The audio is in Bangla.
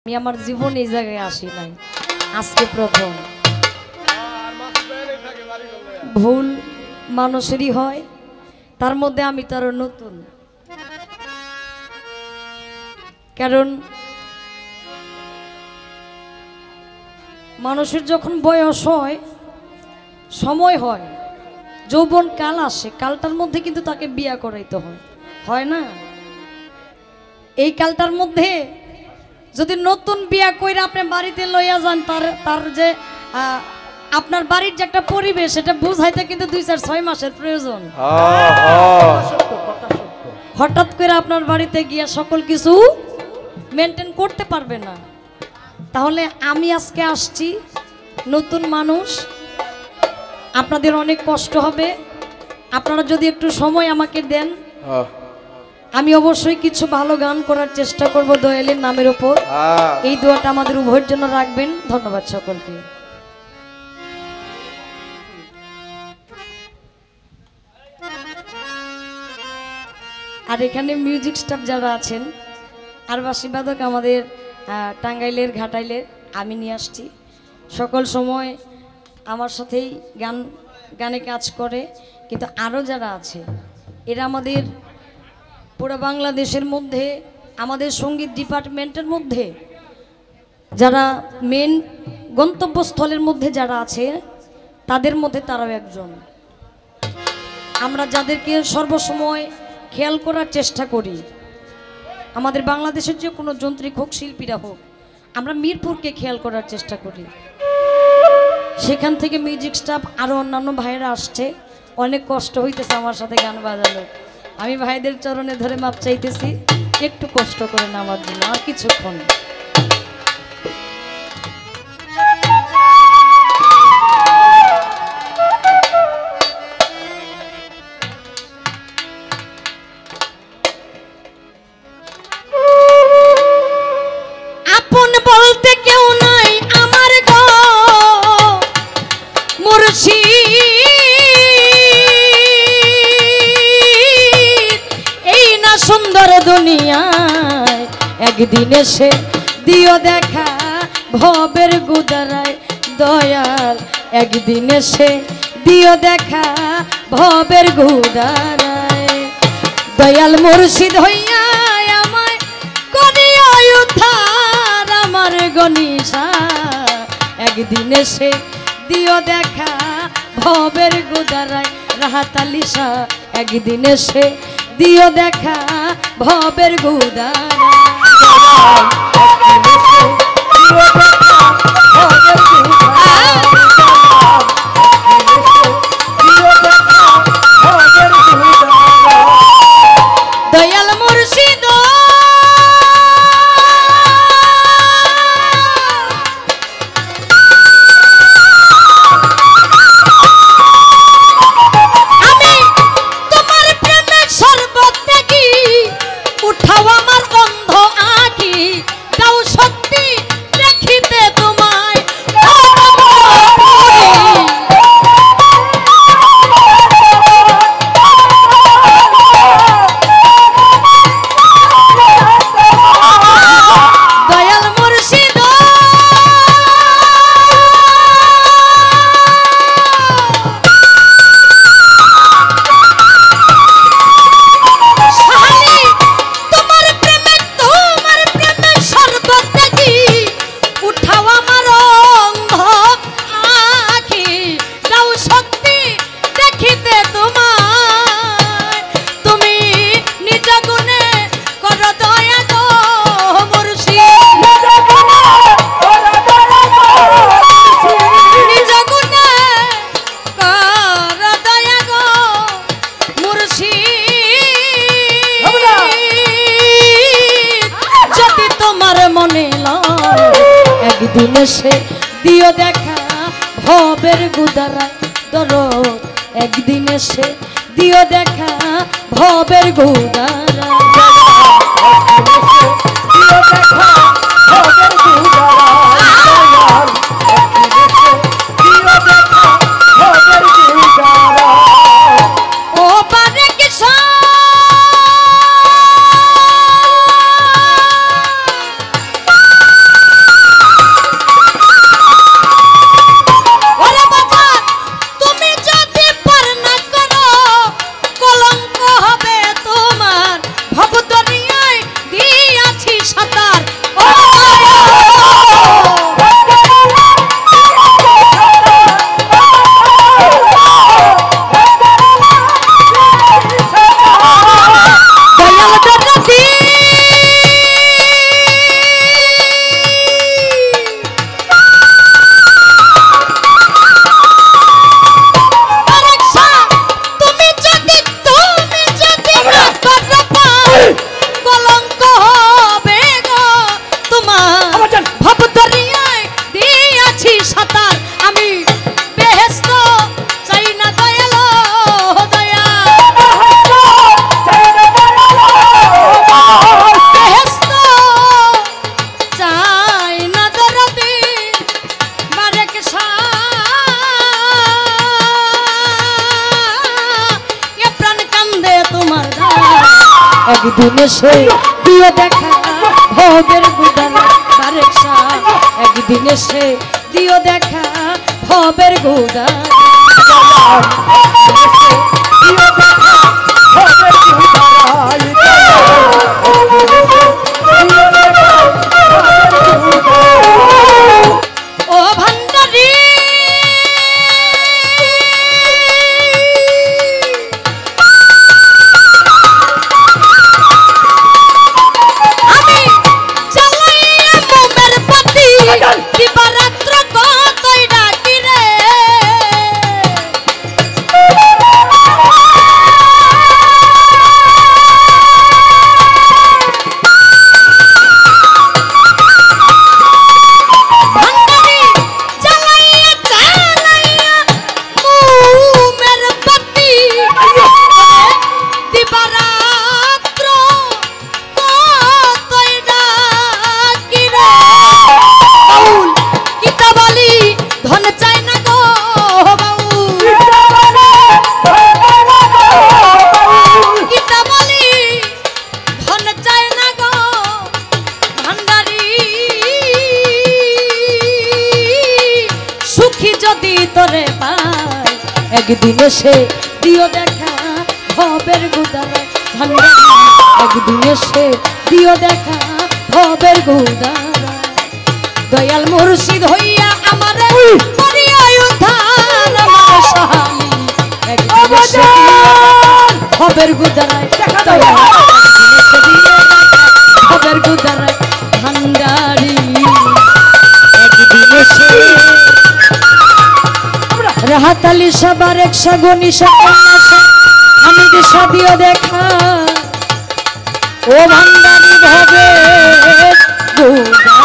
আমি আমার জীবন এই জায়গায় আসি নাই, আজকে প্রথম। ভুল মানুষেরই হয়, তার মধ্যে আমি তো আরো নতুন। কারণ মানুষের যখন বয়স হয়, সময় হয়, যৌবন কাল আসে, কালটার মধ্যে কিন্তু তাকে বিয়া করাইতে হয় না? এই কালটার মধ্যে যদি নতুন বিয়া কইরা আপনি বাড়িতে লইয়া যান, তার যে আপনার বাড়ির যে একটা পরিবেশ, এটা বুঝাইতে কিন্তু 2-6 মাসের প্রয়োজন। হঠাৎ করে আপনার বাড়িতে গিয়া সকল কিছু মেনটেন করতে পারবে না। তাহলে আমি আজকে আসছি, নতুন মানুষ, আপনাদের অনেক কষ্ট হবে। আপনারা যদি একটু সময় আমাকে দেন, আমি অবশ্যই কিছু ভালো গান করার চেষ্টা করব দয়ালের নামের উপর। এই দোয়াটা আমাদের উভয়ের জন্য রাখবেন। ধন্যবাদ সকলকে। আর এখানে মিউজিক স্টাফ যারা আছেন, আর বাঁশিবাদক আমাদের টাঙ্গাইলের, ঘাটাইলের আমি নিয়ে আসছি। সকল সময় আমার সাথেই গানে কাজ করে, কিন্তু আরও যারা আছে এরা আমাদের পুরো বাংলাদেশের মধ্যে, আমাদের সঙ্গীত ডিপার্টমেন্টের মধ্যে যারা মেন গন্তব্যস্থলের মধ্যে যারা আছে, তাদের মধ্যে তারাও একজন। আমরা যাদেরকে সর্বসময় খেয়াল করার চেষ্টা করি, আমাদের বাংলাদেশের যে কোনো যন্ত্রিক হোক, শিল্পীরা হোক, আমরা মিরপুরকে খেয়াল করার চেষ্টা করি। সেখান থেকে মিউজিক স্টাফ আরও অন্যান্য ভাইয়েরা আসছে, অনেক কষ্ট হইতেছে আমার সাথে গান বাজানো। আমি ভাইদের চরণে ধরে মাপ চাইতেছি, একটু কষ্ট করে নামার জন্য, আর কিছুক্ষণ। আপন বলতে কেউ নাই আমার গো মুর্শিদ, এই না সুন্দর দুনিয়ায় একদিন এসে দিও দেখা ভবের গুদারায় দয়াল, একদিন এসে দিও দেখা ভবের গুদারায় দয়াল মুর্শিদ হইয়া আমায় করিয়া উদ্ধার আমার গনিশা, একদিন এসে দিও দেখা ভবের গুদারায় রাহাতালিশা, একদিন এসে দিও দেখা ভবের গুদারায়। দয়াল মুর্শিদ আমি তোমার প্রেমে শরবত দেখি, উঠাও আমার অন্ধ আঁখি, দাও শক্তি দেখিতে তোমায় দয়াল মুর্শিদ তোমার প্রেমে শরবত দেখি, উঠাও আমার অন্ধ আঁখি, দাও শক্তি দেখিতে তোমায়, তুমি নিজ গুণে করো দয়া গো মুর্শিদ, নিজ গুণে করো দয়া গো মুর্শিদ, যদি তোমার মনে লয় একদিন এসে দিও দেখা ভবের গুদারায় দরদ, একদিন এসে দিও দেখা ভবের গুদারায়। ও বারে কিশোর ভবদরিয়ায় দিয়াছি সাঁতার আমি বেহেশত চাই না দয়াল দয়া বেহেশত চাই না দরদি বারেক এ প্রাণ কান্দে তোমার একদিন এসে দিও দেখা ভবের গুদার বারেক একদিন এসে দিও দেখা ভবের গুদার ও ভান্ডারি আমি চালাইয়া মোমের পাতি দিবারাত্র কতই ডাকি রে ভান্ডারি চালাইয়া চালাইয়া মোমের পাতি দিবারাত্র কতই ডাকি রে বাউল কিতাবালি ধন চাই না গো বাউল কিতাবালি ধন চাই না গো ভান্ডারি সুখী যদি তোরে পাই একদিন এসে দিও দেখা ভবের গুদারে ভান্ডারি একদিন এসে দিও দেখা ভবের গুদারে দয়াল মুর্শিদ হইয়া আমারে করিয়া উদ্ধার আমার স্বামী একদিন এসে ভবের গুদারে দয়াল একদিন এসে দিও দেখা ভবের গুদারে ভান্ডারি একদিন এসে রাহাত আলী সবার একশো গনিশা আমি দিশা দিও দেখা ও ভান্ডারি ভবে গুদারে